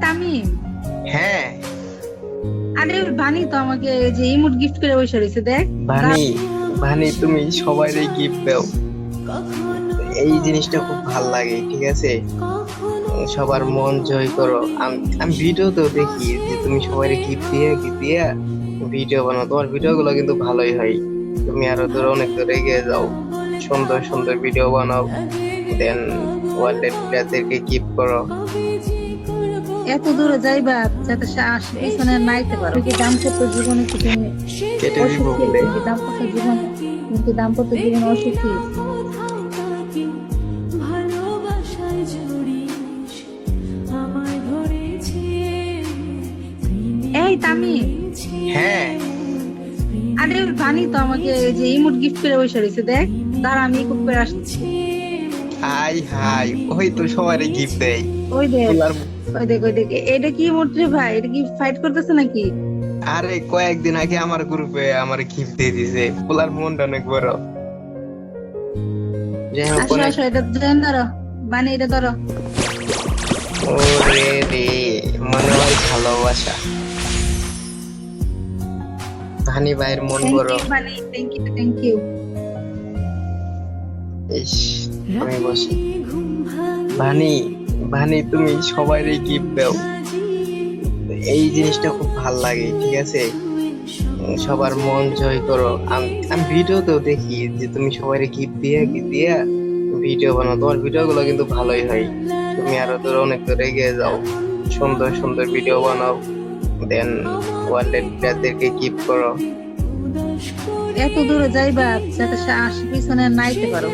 তামিম, হ্যাঁ। আরে বানি তো আমাকে এই যে ইমোট গিফট করে বসে রয়েছে দেখ। ভানি, ভানি তুমি সবাইরে গিফট দাও, এই জিনিসটা খুব ভাল লাগে, ঠিক আছে? সবার মন জয় করো। আমি ভিডিওতেও দেখি যে তুমি সবাইরে গিফট দিয়া ভিডিও বানাও, তোমার ভিডিও গুলো কিন্তু ভালোই হয়। তুমি আরো দূরে, অনেক দূরে এগিয়ে যাও, সুন্দর সুন্দর ভিডিও বানাও, দেন ওয়ার্ল্ডের প্লেয়ারদেরকে গিফট করো। এত দূরে যাইবা যাতে সে পিছনে নাইতে পারো। তুমি কি দাম্পত্য জীবনে কি তুমি কেটে দিব অসুখী? বলে। তুমি কি দাম্পত্য জীবনে অসুখী? এই তামিম, হ্যাঁ। আরে বানি তো আমাকে এই যে ইমোট গিফট করে বসে রয়েছে দেখ। দাঁড়া আমি ইমোট করে আসছি। হাই হাই, ওই তো সবারই গিফট দেয়। ওই দেখ, পোলার, ওই দেখ এটা কি ইমোট রে ভাই? এটা কি ফাইট করতেছে নাকি? আরে কয়েকদিন আগে আমার গ্রুপে আমার গিফট দিয়ে দিছে। পোলার মনটা অনেক বড়। যাই হোক, আসো অনেক। আসো, এটা ধরো, বানি এটা ধরো। ওরে রে, মনে হয় ভালোবাসা। হানি ভাইয়ের মন থ্যাংক বড়। ইউ বানি, থ্যাংক ইউ থ্যাংক ইউ। ইস, আমি বসি। ভানি, ভানি তুমি সবাইরে গিফট দাও, এই জিনিসটা খুব ভাল লাগে, ঠিক আছে? সবার মন জয় করো। আমি ভিডিওতেও দেখি যে তুমি সবাইরে গিফট দিয়া ভিডিও বানাও, তোমার ভিডিও গুলো কিন্তু ভালোই হয়। তুমি আরো দূরে, অনেক দূরে এগিয়ে যাও, সুন্দর সুন্দর ভিডিও বানাও, দেন ওয়ার্ল্ডের প্লেয়ারদেরকে গিফট করো। এত দূরে যাইবা যাতে সে পিছনে নাইতে পারো।